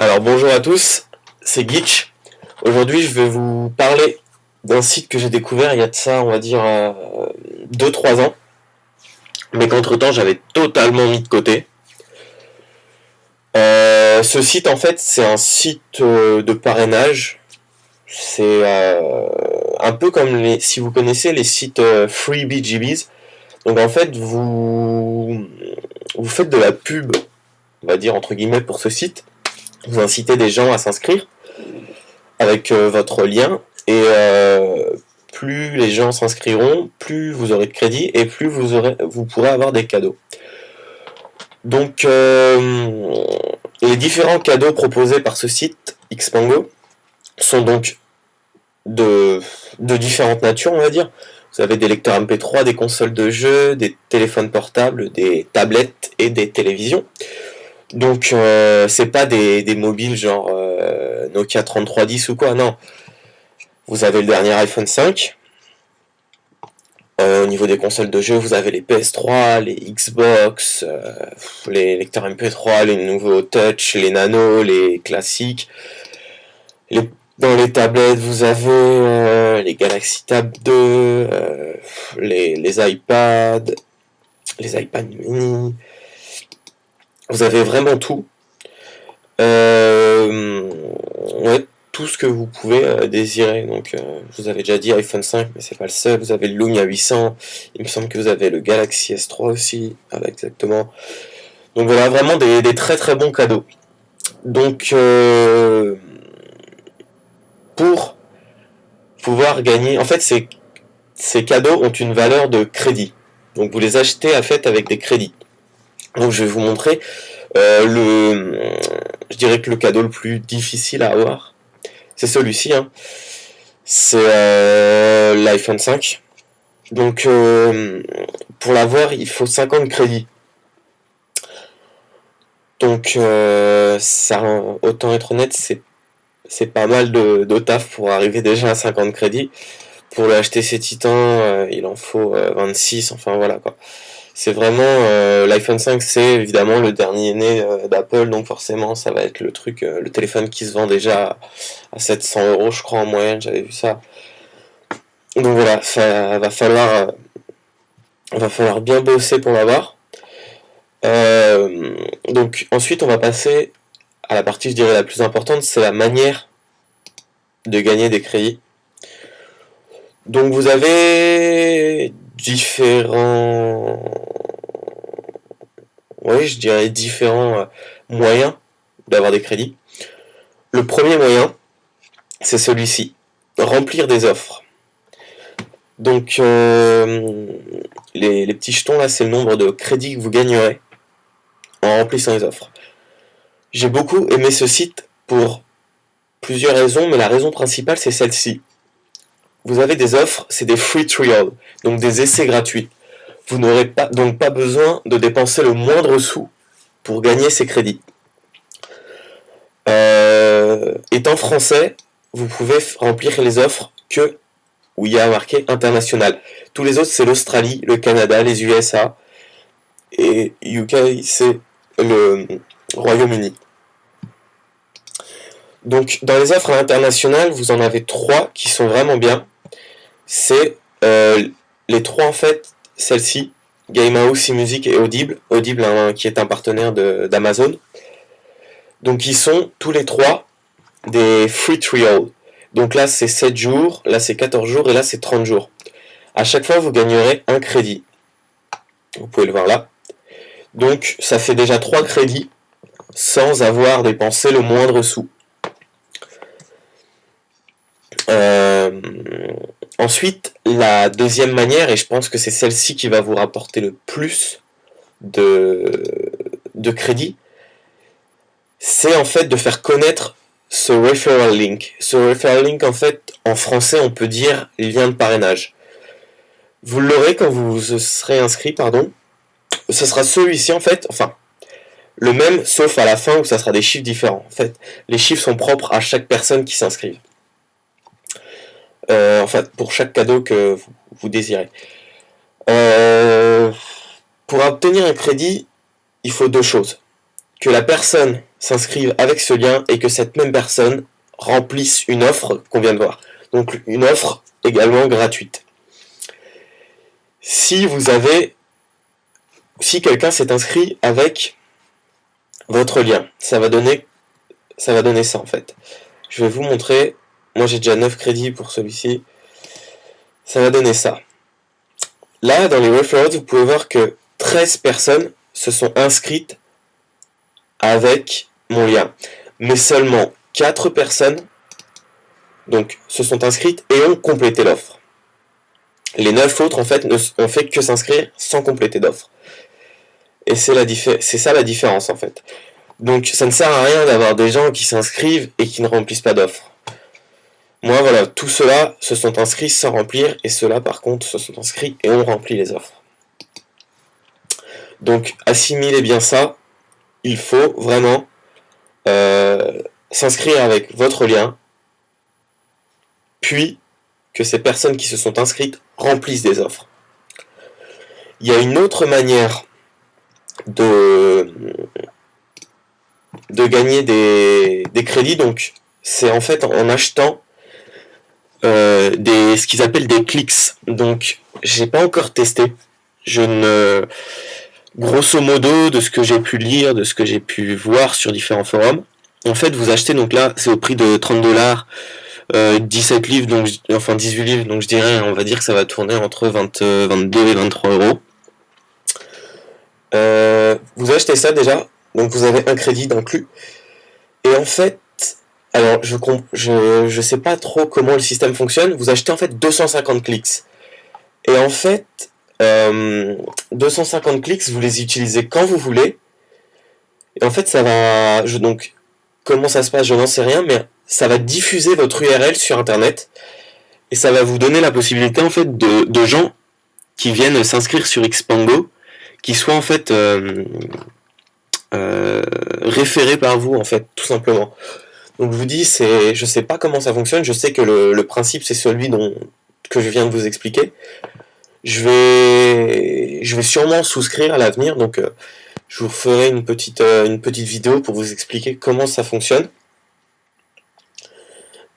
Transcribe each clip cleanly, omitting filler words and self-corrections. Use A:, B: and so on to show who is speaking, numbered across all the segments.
A: Alors bonjour à tous, c'est Gitch. Aujourd'hui je vais vous parler d'un site que j'ai découvert il y a de ça on va dire 2-3 ans, mais qu'entre temps j'avais totalement mis de côté. Ce site en fait c'est un site de parrainage. C'est un peu comme si vous connaissez les sites Free BGBs. Donc en fait vous faites de la pub, on va dire entre guillemets, pour ce site. Vous incitez des gens à s'inscrire avec votre lien et plus les gens s'inscriront, plus vous aurez de crédit et plus vous pourrez avoir des cadeaux. Donc les différents cadeaux proposés par ce site Xpango sont donc de différentes natures, on va dire. Vous avez des lecteurs MP3, des consoles de jeux, des téléphones portables, des tablettes et des télévisions. Donc c'est pas des mobiles genre Nokia 3310 ou quoi, non. Vous avez le dernier iPhone 5. Au niveau des consoles de jeux, vous avez les PS3, les Xbox, les lecteurs MP3, les nouveaux Touch, les Nano, les classiques. Dans les tablettes, vous avez les Galaxy Tab 2, les iPads, les iPad mini. Vous avez vraiment tout. Ouais, tout ce que vous pouvez désirer. Donc, je vous avais déjà dit iPhone 5, mais c'est pas le seul. Vous avez le Lumia 800. Il me semble que vous avez le Galaxy S3 aussi. Ah, exactement. Donc voilà, vraiment des très très bons cadeaux. Donc, pour pouvoir gagner, en fait, ces cadeaux ont une valeur de crédit. Donc, vous les achetez à fait avec des crédits. Donc, je vais vous montrer je dirais que le cadeau le plus difficile à avoir, c'est celui-ci, hein. C'est l'iPhone 5. Donc pour l'avoir, il faut 50 crédits. Donc ça, autant être honnête, c'est pas mal de taf pour arriver déjà à 50 crédits. Pour l'acheter ces titans, il en faut 26, enfin voilà quoi. C'est vraiment l'iPhone 5, c'est évidemment le dernier né d'Apple, donc forcément ça va être le truc, le téléphone qui se vend déjà à 700 € je crois en moyenne, j'avais vu ça. Donc voilà, ça va falloir bien bosser pour l'avoir. Donc ensuite on va passer à la partie je dirais la plus importante, c'est la manière de gagner des crédits. Donc vous avez différents, oui je dirais différents moyens d'avoir des crédits. Le premier moyen, c'est celui-ci, remplir des offres. Donc les petits jetons là, c'est le nombre de crédits que vous gagnerez en remplissant les offres. J'ai beaucoup aimé ce site pour plusieurs raisons, mais la raison principale c'est celle-ci. Vous avez des offres, c'est des free trial, donc des essais gratuits. Vous n'aurez donc pas besoin de dépenser le moindre sou pour gagner ces crédits. Étant français, vous pouvez remplir les offres que où il y a marqué international. Tous les autres, c'est l'Australie, le Canada, les USA, et UK, c'est le Royaume-Uni. Donc, dans les offres internationales, vous en avez 3 qui sont vraiment bien. C'est les 3, en fait, celles-ci, Gamehouse, eMusic et Audible. Audible, hein, qui est un partenaire d'Amazon. Donc, ils sont tous les 3 des free trial. Donc là, c'est 7 jours, là, c'est 14 jours, et là, c'est 30 jours. À chaque fois, vous gagnerez un crédit. Vous pouvez le voir là. Donc, ça fait déjà 3 crédits sans avoir dépensé le moindre sou. Ensuite, la deuxième manière, et je pense que c'est celle-ci qui va vous rapporter le plus de crédit, c'est en fait de faire connaître ce referral link. Ce referral link, en fait, en français, on peut dire lien de parrainage. Vous l'aurez quand vous serez inscrit, pardon. Ce sera celui-ci, en fait, enfin, le même, sauf à la fin où ça sera des chiffres différents. En fait, les chiffres sont propres à chaque personne qui s'inscrive. En fait, pour chaque cadeau que vous désirez. Pour obtenir un crédit, il faut 2 choses. que la personne s'inscrive avec ce lien et que cette même personne remplisse une offre qu'on vient de voir. Donc une offre également gratuite. Si quelqu'un s'est inscrit avec votre lien, ça va donner ça en fait. Je vais vous montrer. Moi j'ai déjà 9 crédits pour celui-ci. Ça va donner ça. Là, dans les referrals, vous pouvez voir que 13 personnes se sont inscrites avec mon lien. Mais seulement 4 personnes donc, se sont inscrites et ont complété l'offre. Les 9 autres, en fait, n'ont fait que s'inscrire sans compléter d'offre. Et c'est ça la différence, en fait. Donc, ça ne sert à rien d'avoir des gens qui s'inscrivent et qui ne remplissent pas d'offres. Moi, voilà, tous ceux-là se sont inscrits sans remplir, et ceux-là, par contre, se sont inscrits et ont rempli les offres. Donc, assimilez bien ça. Il faut vraiment s'inscrire avec votre lien, puis que ces personnes qui se sont inscrites remplissent des offres. Il y a une autre manière de gagner des crédits, donc c'est en fait en achetant ce qu'ils appellent des clics. Donc j'ai pas encore testé. Grosso modo, de ce que j'ai pu lire, de ce que j'ai pu voir sur différents forums, en fait vous achetez, donc là c'est au prix de $30, 17 livres, donc enfin 18 livres, donc je dirais, on va dire que ça va tourner entre 22 et 23 euros. Vous achetez ça déjà, donc vous avez un crédit d'inclus. Et en fait, alors je sais pas trop comment le système fonctionne. Vous achetez en fait 250 clics. Et en fait, 250 clics, vous les utilisez quand vous voulez. Et en fait, ça va, donc comment ça se passe, je n'en sais rien, mais ça va diffuser votre URL sur Internet. Et ça va vous donner la possibilité en fait de gens qui viennent s'inscrire sur Xpango, qui soient en fait référés par vous, en fait, tout simplement. Donc je vous dis, je sais pas comment ça fonctionne, je sais que le principe c'est celui que je viens de vous expliquer. Je vais sûrement souscrire à l'avenir, donc je vous ferai une petite vidéo pour vous expliquer comment ça fonctionne.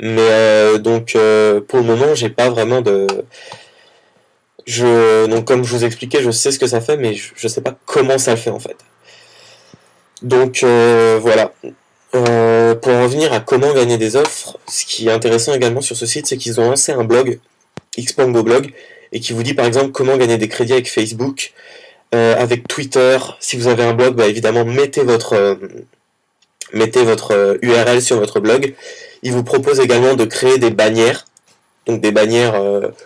A: Mais donc pour le moment, j'ai pas vraiment de... Donc comme je vous expliquais, je sais ce que ça fait, mais je sais pas comment ça le fait en fait. Donc voilà. Pour en revenir à comment gagner des offres, ce qui est intéressant également sur ce site, c'est qu'ils ont lancé un blog, Xpango Blog, et qui vous dit par exemple comment gagner des crédits avec Facebook, avec Twitter. Si vous avez un blog, bah évidemment mettez votre URL sur votre blog. Il vous propose également de créer des bannières. Donc des bannières,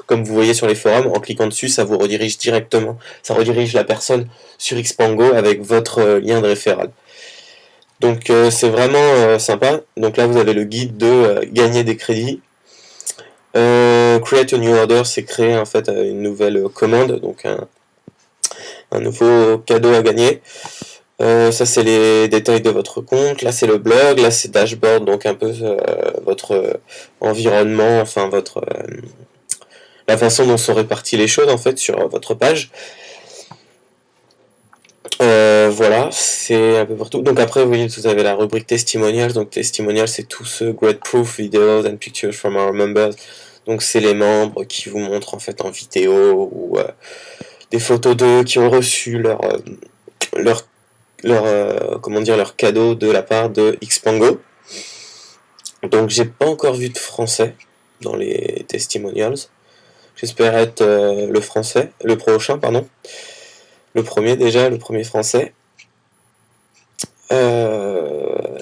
A: comme vous voyez sur les forums, en cliquant dessus, ça vous redirige directement, ça redirige la personne sur Xpango avec votre lien de référal. Donc c'est vraiment sympa. Donc là vous avez le guide de gagner des crédits. Create a new order, c'est créer en fait une nouvelle commande, donc un nouveau cadeau à gagner. Ça c'est les détails de votre compte. Là c'est le blog, là c'est dashboard, donc un peu votre environnement, enfin la façon dont sont réparties les choses en fait sur votre page. Voilà, c'est un peu partout. Donc après, vous avez la rubrique testimonials. Donc testimonials, c'est tout ce great proof videos and pictures from our members. Donc c'est les membres qui vous montrent en fait en vidéo ou des photos d'eux qui ont reçu leur cadeau de la part de Xpango. Donc j'ai pas encore vu de français dans les testimonials. J'espère être le prochain, pardon. Le premier français.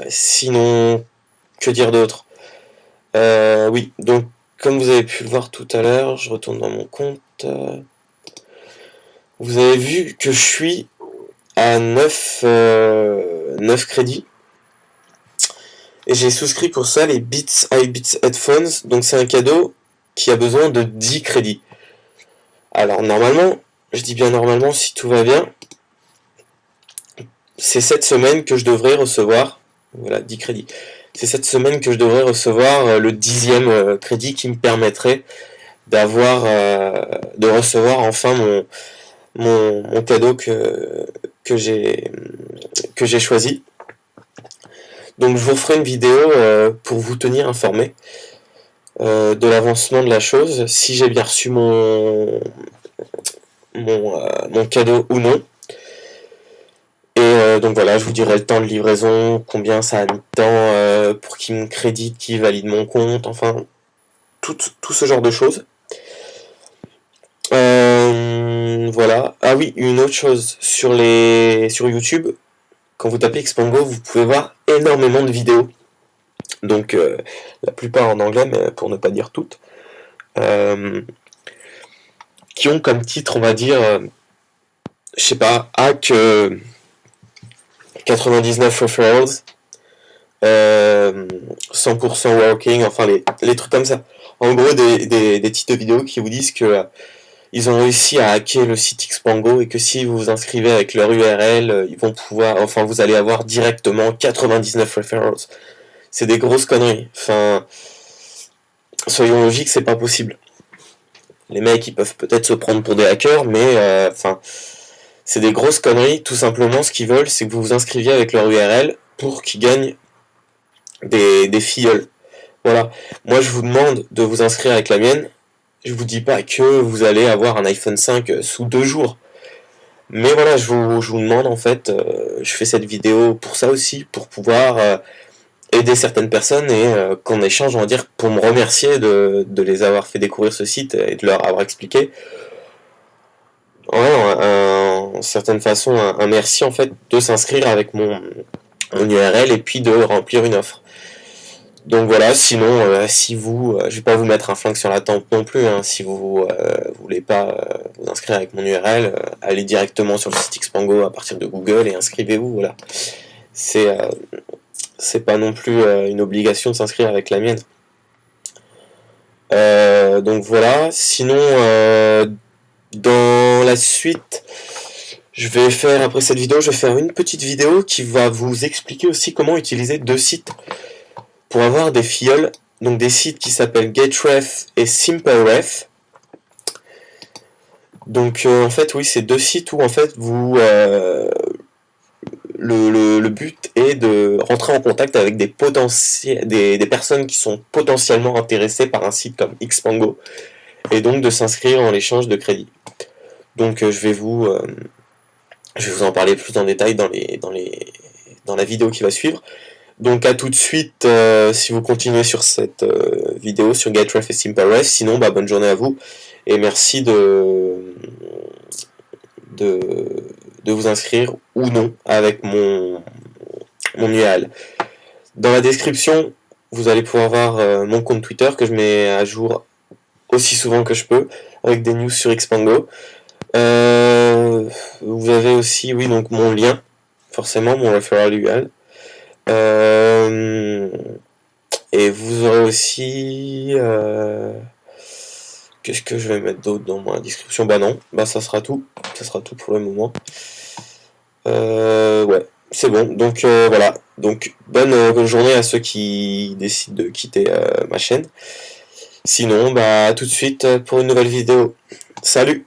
A: Sinon, que dire d'autre? Oui, donc comme vous avez pu le voir tout à l'heure, je retourne dans mon compte. Vous avez vu que je suis à 9 crédits. Et j'ai souscrit pour ça les Beats iBeats Headphones. Donc c'est un cadeau qui a besoin de 10 crédits. Alors normalement, je dis bien normalement, si tout va bien, c'est cette semaine que je devrais recevoir, voilà, 10 crédits. C'est cette semaine que je devrais recevoir le 10e crédit qui me permettrait de recevoir enfin mon cadeau que j'ai choisi. Donc je vous ferai une vidéo pour vous tenir informé de l'avancement de la chose, si j'ai bien reçu mon cadeau ou non. Et donc voilà, je vous dirai le temps de livraison, combien ça a mis de temps pour qu'il me crédite, qu'il valide mon compte, enfin tout ce genre de choses. Voilà. Ah oui, une autre chose, sur YouTube, quand vous tapez Xpango, vous pouvez voir énormément de vidéos. Donc la plupart en anglais, mais pour ne pas dire toutes, qui ont comme titre, on va dire, je sais pas, hack 99 referrals, 100% working, enfin les trucs comme ça. En gros, des titres de vidéos qui vous disent que ils ont réussi à hacker le site Xpango et que si vous vous inscrivez avec leur URL, ils vont pouvoir, enfin vous allez avoir directement 99 referrals. C'est des grosses conneries. Enfin, soyons logiques, c'est pas possible. Les mecs, ils peuvent peut-être se prendre pour des hackers, mais enfin, c'est des grosses conneries. Tout simplement, ce qu'ils veulent, c'est que vous vous inscriviez avec leur URL pour qu'ils gagnent des filleuls. Voilà. Moi, je vous demande de vous inscrire avec la mienne. Je vous dis pas que vous allez avoir un iPhone 5 sous 2 jours. Mais voilà, je vous demande en fait, je fais cette vidéo pour ça aussi, pour pouvoir aider certaines personnes et qu'en échange, on va dire, pour me remercier de les avoir fait découvrir ce site et de leur avoir expliqué. En certaine façon, un merci en fait de s'inscrire avec mon URL et puis de remplir une offre. Donc voilà, sinon, si vous, je vais pas vous mettre un flingue sur la tempe non plus, hein, si vous voulez pas vous inscrire avec mon URL, allez directement sur le site Xpango à partir de Google et inscrivez-vous, voilà. C'est pas non plus une obligation de s'inscrire avec la mienne. Donc voilà, sinon, dans la suite, je vais faire, après cette vidéo, je vais faire une petite vidéo qui va vous expliquer aussi comment utiliser 2 sites pour avoir des filleuls, donc des sites qui s'appellent GetRef et SimpleRef. Donc en fait oui, c'est 2 sites où en fait vous le but est de rentrer en contact avec des personnes qui sont potentiellement intéressées par un site comme Xpango et donc de s'inscrire en l'échange de crédits. Donc je vais vous en parler plus en détail dans la vidéo qui va suivre. Donc à tout de suite si vous continuez sur cette vidéo sur GetRef et SimpleRef. Sinon, bonne journée à vous et merci de vous inscrire ou non avec mon URL. Dans la description, vous allez pouvoir voir mon compte Twitter que je mets à jour aussi souvent que je peux avec des news sur Xpango. Vous avez aussi, oui, donc mon lien, forcément, mon referral URL. Et vous aurez aussi qu'est-ce que je vais mettre d'autre dans ma description? Non, ça sera tout pour le moment. Ouais, c'est bon, donc voilà, donc bonne journée à ceux qui décident de quitter ma chaîne. Sinon, à tout de suite pour une nouvelle vidéo. Salut!